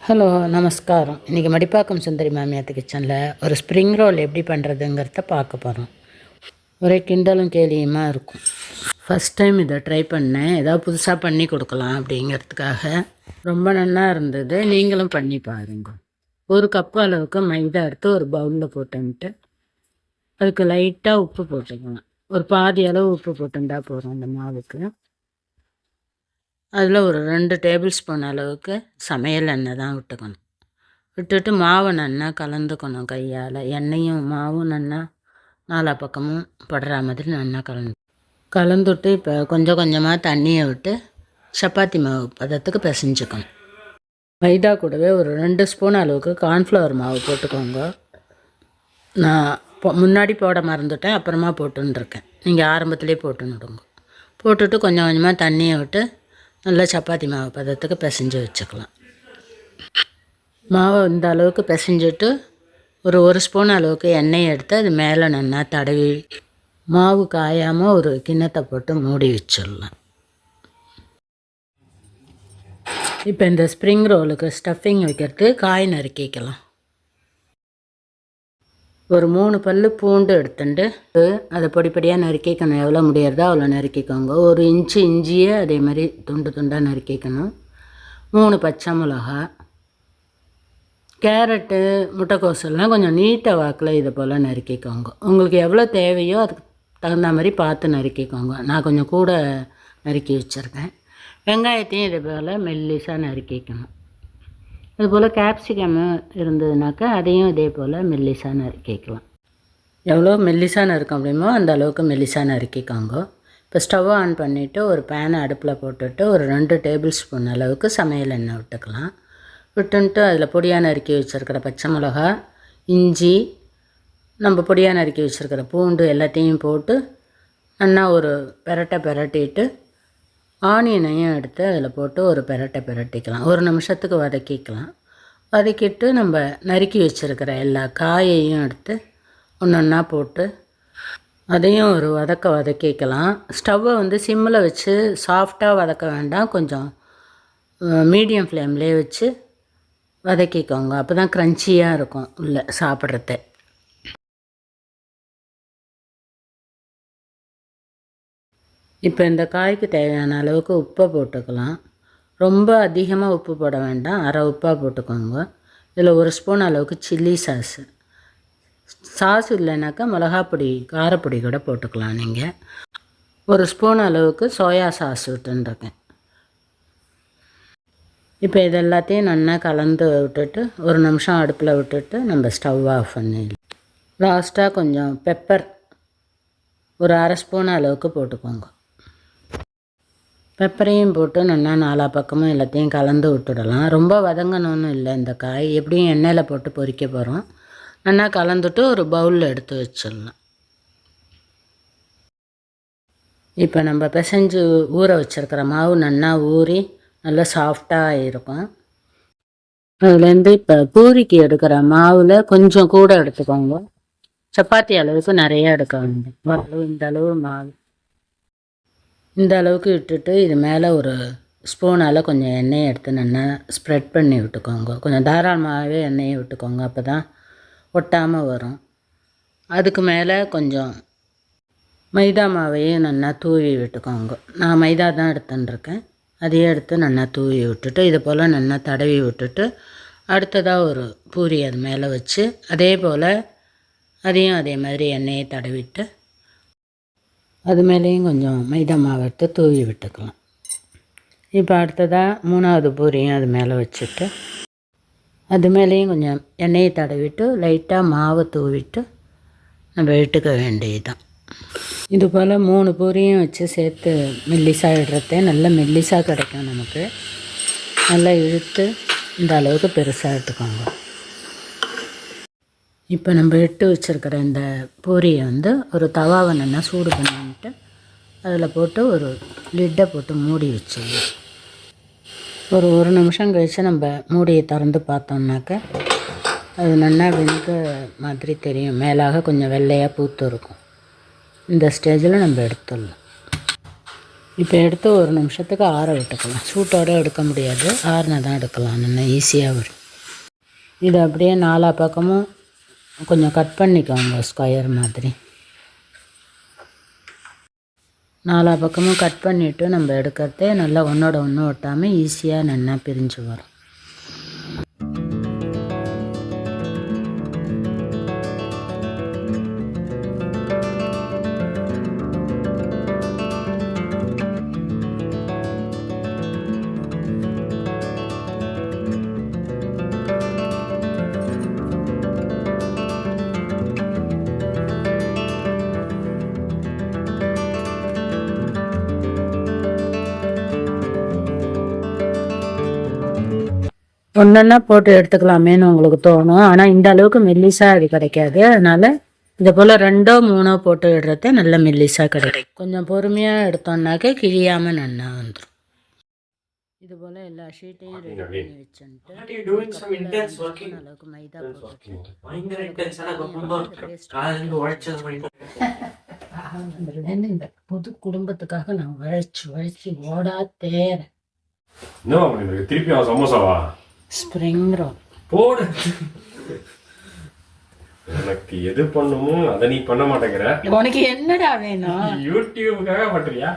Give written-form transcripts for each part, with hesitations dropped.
Hello நமஸ்காரம். இன்றைக்கி மடிப்பாக்கம் சுந்தரி மாமியாத்து கிச்சனில் ஒரு ஸ்ப்ரிங் ரோல் எப்படி பண்ணுறதுங்கிறத பார்க்க போகிறோம். ஒரே கிண்டலும் கேலியுமாக இருக்கும். ஃபஸ்ட் டைம் இதை ட்ரை பண்ணேன், ஏதாவது புதுசாக பண்ணி கொடுக்கலாம் அப்படிங்கிறதுக்காக. ரொம்ப நல்லா இருந்தது, நீங்களும் பண்ணி பாருங்க. ஒரு கப்பு அளவுக்கு மைதா எடுத்து ஒரு பவுலில் போட்டுன்ட்டு அதுக்கு லைட்டாக உப்பு போட்டுக்கலாம். ஒரு பாதி அளவு உப்பு போட்டுண்டா போகிறோம் அந்த மாவுக்கு. அதில் ஒரு 2 டேபிள் ஸ்பூன் அளவுக்கு சமையல் எண்ணெய் தான் விட்டுக்கணும். விட்டுட்டு மாவை நல்லா கலந்துக்கணும் கையால். எண்ணெயும் மாவும் நல்லா நாலா பக்கமும் படுற மாதிரி நல்லா கலந்துட்டு இப்போ கொஞ்சம் கொஞ்சமாக தண்ணியை விட்டு சப்பாத்தி மாவு பதத்துக்கு பிசைஞ்சுக்கணும். மைதா கூடவே ஒரு 2 ஸ்பூன் அளவுக்கு கார்ன்ஃப்ளவர் மாவு போட்டுக்கோங்க. நான் முன்னாடி போட மறந்துட்டேன், அப்புறமா போட்டுருக்கேன். நீங்கள் ஆரம்பத்துலேயே போட்டுன்னுடுங்க. போட்டுட்டு கொஞ்சம் கொஞ்சமாக தண்ணியை விட்டு நல்லா சப்பாத்தி மாவு பதத்துக்கு பிசைஞ்சு வச்சுக்கலாம். மாவை இந்த அளவுக்கு பிசைஞ்சிட்டு ஒரு ஸ்பூன் அளவுக்கு எண்ணெயை எடுத்து அது மேலே நல்லா தடவி மாவு காயாமல் ஒரு கிண்ணத்தை போட்டு மூடி வச்சிடலாம். இப்போ இந்த ஸ்ப்ரிங் ரோலுக்கு ஸ்டஃபிங் வைக்கிறதுக்கு காய் நறுக்கிக்கலாம். ஒரு 3 பல் பூண்டு எடுத்துட்டு அதை பொடிப்படியாக நறுக்கிக்கணும். எவ்வளோ முடியறதோ அவ்வளோ நறுக்கிக்கோங்க. 1 இன்ச்சு இஞ்சியை அதே மாதிரி துண்டு துண்டாக நறுக்கிக்கணும். 3 பச்சை மிளகா, கேரட்டு, முட்டைக்கோசெல்லாம் கொஞ்சம் நீட்ட வாக்கில் இதை போல் நறுக்கிக்கோங்க. உங்களுக்கு எவ்வளோ தேவையோ அதுக்கு தகுந்த மாதிரி பார்த்து நறுக்கிக்கோங்க. நான் கொஞ்சம் கூட நறுக்கி வச்சுருக்கேன். வெங்காயத்தையும் இதே போல் மெல்லிசாக நறுக்கிக்கணும். அதுபோல் கேப்சிகம் இருந்ததுனாக்கா அதையும் இதே போல் மெல்லிசாக நறுக்கிக்கலாம். எவ்வளோ மெல்லிசாக நறுக்க முடியுமோ அந்த அளவுக்கு மெல்லிசாக நறுக்கிக்கோங்க. இப்போ ஸ்டவ் ஆன் பண்ணிவிட்டு ஒரு பேனை அடுப்பில் போட்டுட்டு ஒரு 2 டேபிள் ஸ்பூன் அளவுக்கு சமையல் எண்ணெய் விட்டுக்கலாம். விட்டுன்ட்டு அதில் பொடியாக நறுக்கி வச்சுருக்கிற பச்சை மிளகா, இஞ்சி, நம்ம பொடியாக நறுக்கி வச்சுருக்கிற பூண்டு எல்லாத்தையும் போட்டு நல்லா ஒரு பிரட்டிட்டு ஆனியனையும் எடுத்து அதில் போட்டு ஒரு பிரட்டிக்கலாம். 1 நிமிஷத்துக்கு வதக்கிக்கலாம். வதக்கிட்டு நம்ம நறுக்கி வச்சுருக்கிற எல்லா காயையும் எடுத்து ஒன்றா போட்டு அதையும் ஒரு வதக்கிக்கலாம். ஸ்டவ்வை சிம்மில் வச்சு சாஃப்டாக வதக்க வேண்டாம், கொஞ்சம் மீடியம் ஃப்ளேம்லேயே வச்சு வதக்கிக்கோங்க. அப்போ தான் க்ரன்ச்சியாக இருக்கும் உள்ள சாப்பிட்றது. இப்போ இந்த காய்க்கு தேவையான அளவுக்கு உப்பை போட்டுக்கலாம். ரொம்ப அதிகமாக உப்பு போட வேண்டாம், அரை உப்பாக போட்டுக்கோங்க. இதில் 1 ஸ்பூன் அளவுக்கு சில்லி சாஸ் இல்லைனாக்கா மிளகாப்பொடி, காரப்பொடி கூட போட்டுக்கலாம். நீங்கள் 1 ஸ்பூன் அளவுக்கு சோயா சாஸ் விட்டுருக்கேன். இப்போ இது எல்லாத்தையும் நல்லா கலந்து விட்டுட்டு 1 நிமிஷம் அடுப்பில் விட்டுட்டு நம்ம ஸ்டவ் ஆஃப் பண்ணிடலாம். லாஸ்ட்டாக கொஞ்சம் பெப்பர் ஒரு அரை ஸ்பூன் அளவுக்கு போட்டுக்கோங்க. பெப்பரையும் போட்டு நல்லா நாலா பக்கமும் எல்லாத்தையும் கலந்து விட்டுடலாம். ரொம்ப வதங்கணும்னு இல்லை, இந்த காய் எப்படியும் எண்ணெயில் போட்டு பொரிக்க போகிறோம். நல்லா கலந்துட்டு ஒரு பவுலில் எடுத்து வச்சிடலாம். இப்போ நம்ம பிசைஞ்சு ஊற வச்சுருக்கிற மாவு நல்லா ஊறி நல்லா சாஃப்டாக இருக்கும். அதுலேருந்து இப்போ பூரிக்கு எடுக்கிற மாவில் கொஞ்சம் கூட எடுத்துக்கோங்க. சப்பாத்தி அளவுக்கு நிறைய எடுக்க வேண்டும். இந்த அளவு மாவு இந்த அளவுக்கு விட்டுட்டு இது மேலே ஒரு ஸ்பூனால் கொஞ்சம் எண்ணெயை எடுத்து நல்லா ஸ்ப்ரெட் பண்ணி விட்டுக்கோங்க. கொஞ்சம் தாராளமாகவே எண்ணெயை விட்டுக்கோங்க, அப்போ தான் ஒட்டாமல் வரும். அதுக்கு மேலே கொஞ்சம் மைதா மாவையும் நல்லா தூவி விட்டுக்கோங்க. நான் மைதா தான் எடுத்துட்டுருக்கேன். அதையே எடுத்து நல்லா தூவி விட்டுட்டு இது போல் நல்லா தடவி விட்டுட்டு அடுத்ததாக ஒரு பூரி அது மேலே வச்சு அதே போல் அதையும் அதே மாதிரி எண்ணெயை தடவிட்டு அது மேலேயும் கொஞ்சம் மைதா மாவு எடுத்து தூவி விட்டுக்கலாம். இப்போ அடுத்ததாக 3வது பூரியும் அது மேலே வச்சுட்டு அது மேலேயும் கொஞ்சம் எண்ணெயை தடவிட்டு லைட்டாக மாவை தூவிட்டு நம்ம இட்டுக்க வேண்டியதுதான். இது போல் 3 பூரியும் வச்சு சேர்த்து மெல்லிசாக இடுறதே நல்ல மெல்லிசாக கிடைக்கும் நமக்கு. நல்லா இழுத்து இந்த அளவுக்கு பெருசாக எடுத்துக்கோங்க. இப்போ நம்ம இட்டு வச்சுருக்கிற இந்த பூரியை ஒரு தவாவை நல்லா சூடு பண்ணிட்டு அதில் போட்டு ஒரு லிட்டை போட்டு மூடி வச்சிடலாம். ஒரு நிமிஷம் கழித்து நம்ம மூடியை திறந்து பார்த்தோம்னாக்க அது நல்லா வெந்த மாதிரி தெரியும். மேலாக கொஞ்சம் வெள்ளையாக பூத்து இருக்கும். இந்த ஸ்டேஜில் நம்ம எடுத்துடலாம். இப்போ எடுத்து ஒரு நிமிஷத்துக்கு ஆற விட்டுக்கலாம். சூட்டோடு எடுக்க முடியாது, ஆறுனா தான் எடுக்கலாம். நல்லா ஈஸியாக வரும். இது அப்படியே நாலா பக்கமும் கொஞ்சம் கட் பண்ணிக்கோங்க ஸ்கொயர் மாதிரி. நாலா பக்கமும் கட் பண்ணிவிட்டு நம்ம எடுக்கிறதே நல்லா ஒன்றோட ஒன்று ஒட்டாமல் ஈஸியாக நல்லா பிரிஞ்சு வரும். ஒன்றா போட்டு எடுத்துக்கலாமேன்னு உங்களுக்கு தோணும். ஆனால் இந்த அளவுக்கு மெல்லிசாக அது கிடைக்காது. அதனால் இதை போல் 2 3 போட்டு விடுறத நல்ல மெல்லிசாக கிடைக்கும். கொஞ்சம் பொறுமையாக எடுத்தோம்னாக்க கிழியாமல் நல்லா வந்துடும். இது போல் எல்லா ஷீட்டையும் ரெடி பண்ணி வச்சுட்டு அளவுக்கு மைதா போட்டு இந்த புது குடும்பத்துக்காக நான் உழைச்சி ஓடா தேரேன். திருப்பி சமோசாவா ஸ்ப்ரிங் ரோல் போடு. எனக்கு எது பண்ணுமோ அதை நீ பண்ண மாட்டேங்கிற. உனக்கு என்னடா வேணும்? யூடியூபுக்காக பண்றியா?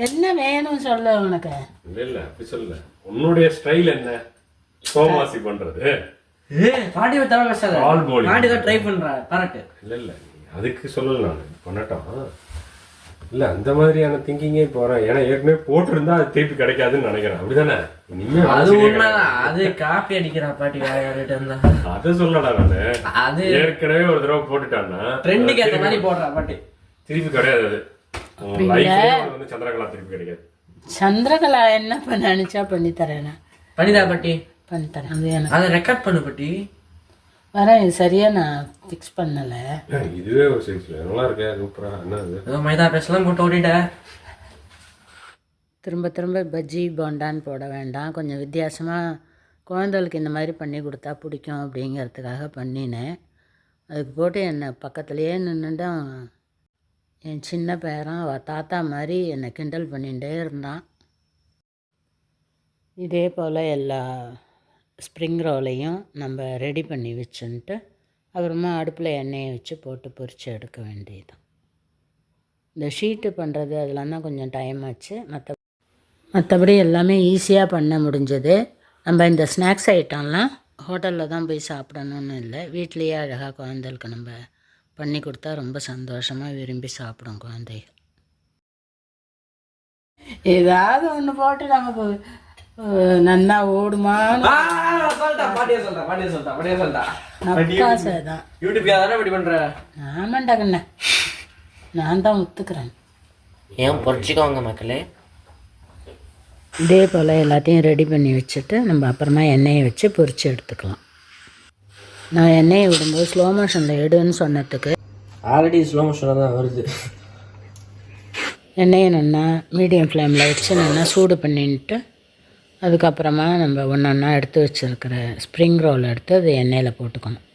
என்ன வேணும் சொல்ல உனக்கு? இல்ல அப்படி சொல்ல. உன்னுடைய ஸ்டைல் என்ன? சோமாசி பண்றது. பாட்டி தவிர பேசாத. பாட்டி தான் ட்ரை பண்றா பாராட்டு. இல்ல அதுக்கு சொல்லல, நான் பண்ணட்டும். இல்ல அந்த மாதிரியான திங்கிங்கே போறேன். ஏன்னா ஏற்கனவே போட்டிருந்தா அது திருப்பி கிடைக்காதுன்னு நினைக்கிறேன். அப்படிதானே? அது உண்மைதான். அது காப்பி அடிக்கிறா பாட்டி யார்கிட்ட இருந்தா. அதை சொல்லடா நானு. அது ஏற்கனவே ஒரு தடவை போட்டுட்டான்னா ட்ரெண்டுக்கு ஏத்த மாதிரி போடுறா பாட்டி. திருப்பி கிடையாது. அது வந்து சந்திரகலா திருப்பி கிடைக்காது. சந்திரகலா என்ன பண்ண நினைச்சா பண்ணி தரேன். பண்ணிதா பாட்டி? பண்ணி தரேன். அது எனக்கு அதை ரெக்கார்ட் பண்ணு பாட்டி. வரேன். இது சரியா நான் ஃபிக்ஸ் பண்ணல. இதுவே ஒரு சைஸ்ல நல்லா இருக்கே. சூப்பரா. என்ன இது மைதா பேஸ்ட்லாம் போட்டு ஓடிட்ட. திரும்ப பஜ்ஜி போண்டான்னு போட வேண்டாம். கொஞ்சம் வித்தியாசமாக குழந்தைகளுக்கு இந்த மாதிரி பண்ணி கொடுத்தா பிடிக்கும் அப்படிங்கிறதுக்காக பண்ணினேன். அதுக்கு போட்டு என்னை பக்கத்துலேயே நின்றுடும் என் சின்ன பேரன் அவள் தாத்தா மாதிரி என்னை கிண்டல் பண்ணிகிட்டே இருந்தான். இதே போல் எல்லா ஸ்ப்ரிங் ரோலையும் நம்ம ரெடி பண்ணி வச்சுன்ட்டு அப்புறமா அடுப்பில் எண்ணெயை வச்சு போட்டு பொரித்து எடுக்க வேண்டியது. இந்த ஷீட்டு பண்ணுறது அதெல்லாம் தான் கொஞ்சம் டைம் ஆச்சு. மற்றபடி எல்லாமே ஈஸியாக பண்ண முடிஞ்சது. நம்ம இந்த ஸ்நாக்ஸ் ஐட்டம்லாம் ஹோட்டலில் தான் போய் சாப்பிடணுன்னு இல்லை, வீட்லேயே அழகாக குழந்தைகளுக்கு நம்ம பண்ணி கொடுத்தா ரொம்ப சந்தோஷமாக விரும்பி சாப்பிடும் குழந்தைகள். ஏதாவது ஒன்று போட்டு நமக்கு நன்னா ஓடுமான்னு ஆமாண்டா கண்ணா, நான் தான் ஒத்துக்கிறேன். ஏன் பொறிச்சிக்கோங்க மக்களே. இதே போல் எல்லாத்தையும் ரெடி பண்ணி வச்சுட்டு நம்ம அப்புறமா எண்ணெயை வச்சு பொரித்து எடுத்துக்கலாம். நான் எண்ணெயை விடும்போது ஸ்லோ மோஷனில் எடுன்னு சொன்னதுக்கு ஆல்ரெடி ஸ்லோ மோஷனில் தான் வருது. எண்ணெயை நல்லா மீடியம் ஃப்ளேமில் வச்சு நல்லா சூடு பண்ணிட்டு அதுக்கப்புறமா நம்ம ஒன்றா எடுத்து வச்சுருக்கிற ஸ்ப்ரிங் ரோல் எடுத்து அது எண்ணெயில் போட்டுக்கணும்.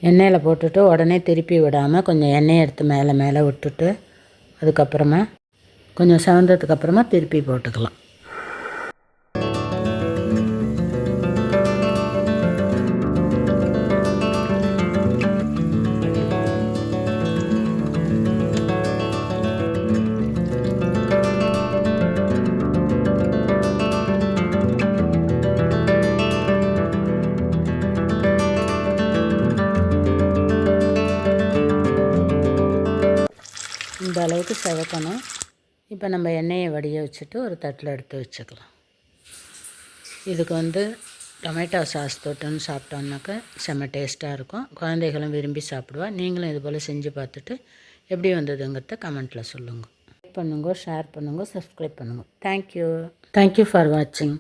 எண்ணெயில் போட்டுட்டு உடனே திருப்பி விடாமல் கொஞ்சம் எண்ணெயை எடுத்து மேலே விட்டுட்டு அதுக்கப்புறமா கொஞ்சம் செவந்ததுக்கப்புறமா திருப்பி போட்டுக்கலாம். இந்த அளவுக்கு செவக்கணும். இப்போ நம்ம எண்ணெயை வடிய வச்சுட்டு ஒரு தட்டில் எடுத்து வச்சுக்கலாம். இதுக்கு டொமேட்டோ சாஸ் தொட்டுன்னு சாப்பிட்டோம்னாக்கா செம்ம டேஸ்ட்டாக இருக்கும். குழந்தைகளும் விரும்பி சாப்பிடுவா. நீங்களும் இது போல் செஞ்சு பார்த்துட்டு எப்படி வந்ததுங்கிறத கமெண்ட்டில் சொல்லுங்கள். லைக் பண்ணுங்க, ஷேர் பண்ணுங்க, சப்ஸ்கிரைப் பண்ணுங்க. தேங்க்யூ ஃபார் வாட்சிங்.